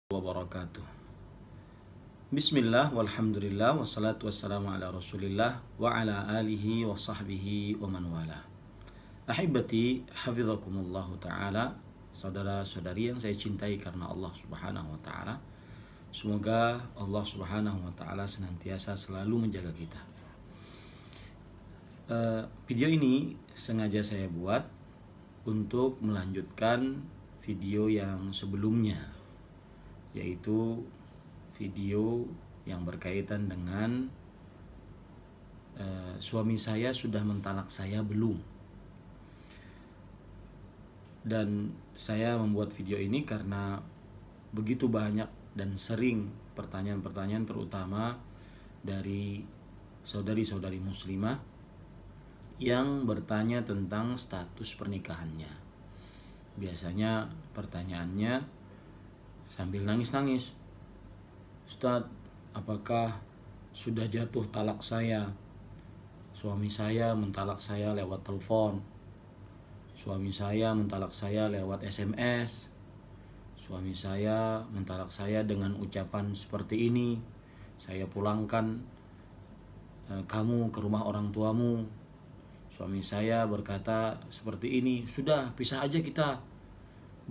Wabarakatuh. Bismillah walhamdulillah wassalatu wassalamu ala rasulillah wa ala alihi wa sahbihi wa man wala. Ahibati hafizakumullah ta'ala, saudara-saudari yang saya cintai karena Allah subhanahu wa ta'ala. Semoga Allah subhanahu wa ta'ala senantiasa selalu menjaga kita. Video ini sengaja saya buat untuk melanjutkan video yang sebelumnya, yaitu video yang berkaitan dengan suami saya sudah mentalak saya belum. Dan saya membuat video ini karena begitu banyak dan sering pertanyaan-pertanyaan, terutama dari saudari-saudari muslimah yang bertanya tentang status pernikahannya. Biasanya pertanyaannya sambil nangis-nangis, "Ustadz, apakah sudah jatuh talak saya? Suami saya mentalak saya lewat telepon. Suami saya mentalak saya lewat SMS. Suami saya mentalak saya dengan ucapan seperti ini. Saya pulangkan kamu ke rumah orang tuamu. Suami saya berkata seperti ini, sudah pisah aja kita."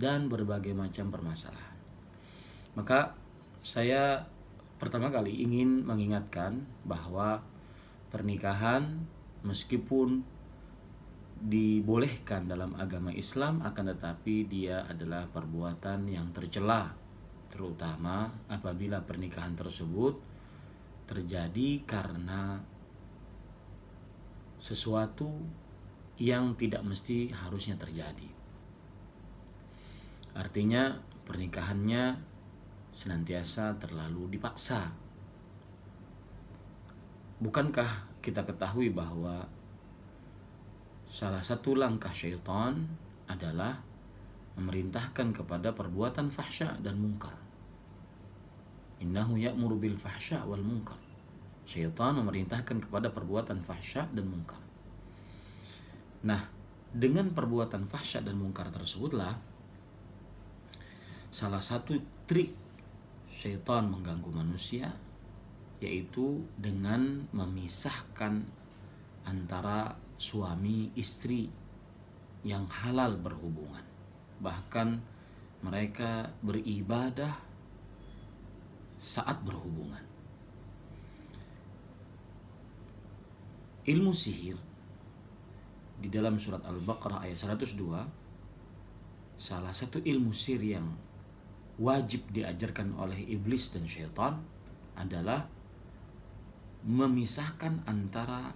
Dan berbagai macam permasalahan. Maka saya pertama kali ingin mengingatkan bahwa pernikahan meskipun dibolehkan dalam agama Islam, akan tetapi dia adalah perbuatan yang tercela, terutama apabila pernikahan tersebut terjadi karena sesuatu yang tidak mesti harusnya terjadi. Artinya pernikahannya senantiasa terlalu dipaksa. Bukankah kita ketahui bahwa salah satu langkah syaitan adalah memerintahkan kepada perbuatan fahsya dan mungkar. Innahu ya'muru bil fahsya wal munkar. Syaitan memerintahkan kepada perbuatan fahsya dan mungkar. Nah, dengan perbuatan fahsya dan mungkar tersebutlah salah satu trik syaitan mengganggu manusia, yaitu dengan memisahkan antara suami istri yang halal berhubungan. Bahkan mereka beribadah saat berhubungan. Ilmu sihir di dalam surat Al-Baqarah ayat 102, salah satu ilmu sihir yang wajib diajarkan oleh iblis dan syaitan adalah memisahkan antara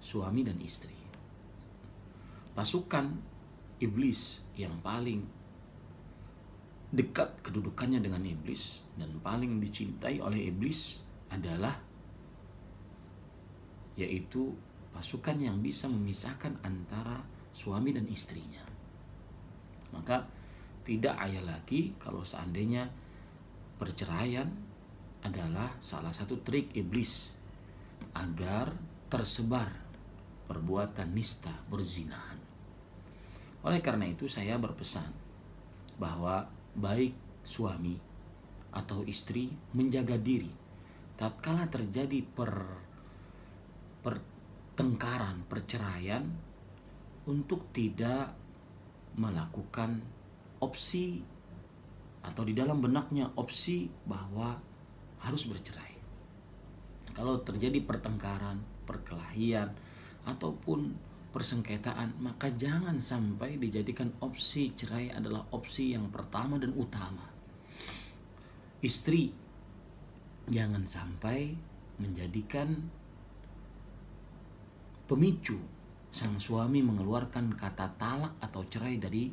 suami dan istri. Pasukan iblis yang paling dekat kedudukannya dengan iblis dan paling dicintai oleh iblis adalah yaitu pasukan yang bisa memisahkan antara suami dan istrinya. Maka tidak ayal lagi kalau seandainya perceraian adalah salah satu trik iblis agar tersebar perbuatan nista berzinahan. Oleh karena itu saya berpesan bahwa baik suami atau istri menjaga diri tatkala terjadi pertengkaran, perceraian, untuk tidak melakukan opsi atau di dalam benaknya opsi bahwa harus bercerai. Kalau terjadi pertengkaran, perkelahian, ataupun persengketaan, maka jangan sampai dijadikan opsi cerai adalah opsi yang pertama dan utama. Istri jangan sampai menjadikan pemicu sang suami mengeluarkan kata talak atau cerai dari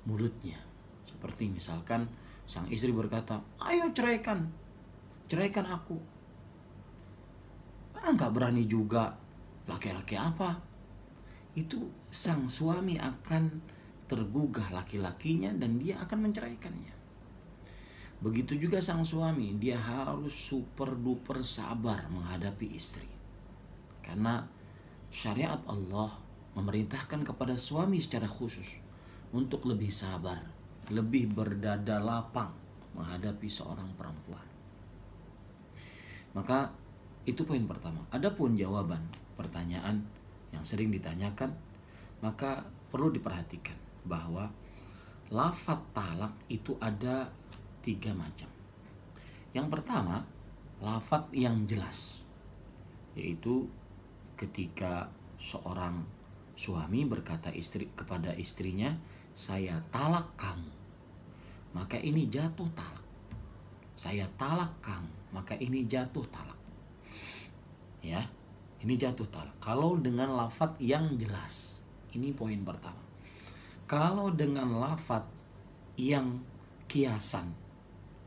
mulutnya. Seperti misalkan sang istri berkata, "Ayo ceraikan aku." Nggak berani juga, laki-laki apa? Itu sang suami akan tergugah laki-lakinya dan dia akan menceraikannya. Begitu juga sang suami, dia harus super duper sabar menghadapi istri. Karena syariat Allah memerintahkan kepada suami secara khusus untuk lebih sabar lebih berdada lapang menghadapi seorang perempuan. Maka itu poin pertama. Adapun jawaban pertanyaan yang sering ditanyakan, maka perlu diperhatikan bahwa lafaz talak itu ada 3 macam. Yang pertama, lafaz yang jelas, yaitu ketika seorang suami berkata kepada istrinya, saya talak kamu, maka ini jatuh talak. Saya talak kamu, maka ini jatuh talak. Ya, ini jatuh talak. Kalau dengan lafaz yang jelas, ini poin pertama. Kalau dengan lafaz yang kiasan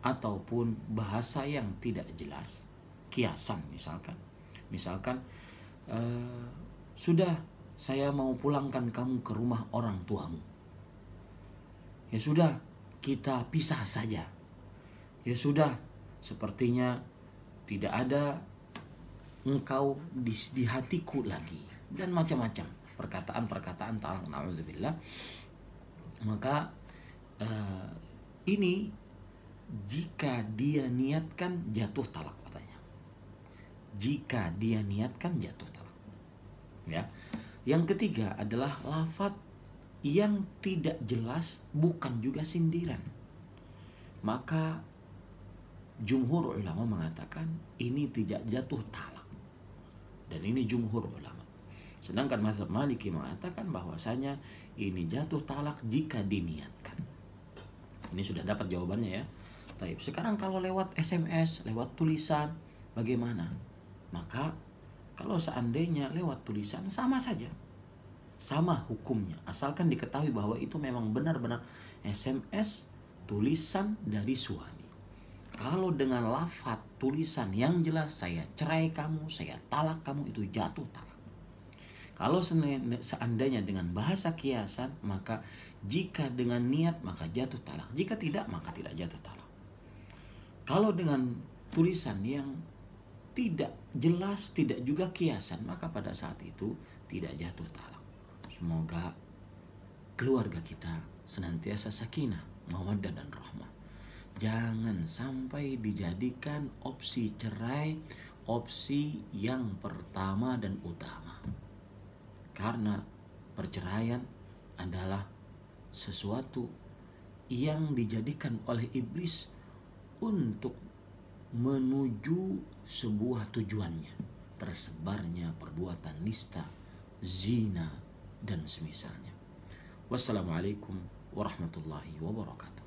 ataupun bahasa yang tidak jelas, kiasan misalkan sudah, saya mau pulangkan kamu ke rumah orang tuamu. Ya sudah, kita pisah saja. Ya sudah, sepertinya tidak ada engkau di hatiku lagi, dan macam-macam perkataan-perkataan talak, na'udzubillah. Maka ini jika dia niatkan jatuh talak katanya. Jika dia niatkan jatuh talak. Ya. Yang ketiga adalah lafaz yang tidak jelas, bukan juga sindiran. Maka jumhur ulama mengatakan ini tidak jatuh talak. Dan ini jumhur ulama. Sedangkan mazhab Maliki mengatakan bahwasanya ini jatuh talak jika diniatkan. Ini sudah dapat jawabannya ya. Taib. Sekarang kalau lewat SMS, lewat tulisan, bagaimana? Maka kalau seandainya lewat tulisan sama saja. Sama hukumnya. Asalkan diketahui bahwa itu memang benar-benar SMS tulisan dari suami. Kalau dengan lafaz tulisan yang jelas, saya cerai kamu, saya talak kamu, itu jatuh talak. Kalau seandainya dengan bahasa kiasan, maka jika dengan niat maka jatuh talak. Jika tidak, maka tidak jatuh talak. Kalau dengan tulisan yang tidak jelas, tidak juga kiasan, maka pada saat itu tidak jatuh talak. Semoga keluarga kita senantiasa sakinah, mawaddah dan rahmah. Jangan sampai dijadikan opsi cerai opsi yang pertama dan utama. Karena perceraian adalah sesuatu yang dijadikan oleh iblis untuk menuju sebuah tujuannya, tersebarnya perbuatan nista, zina, dan semisalnya. Wassalamualaikum warahmatullahi wabarakatuh.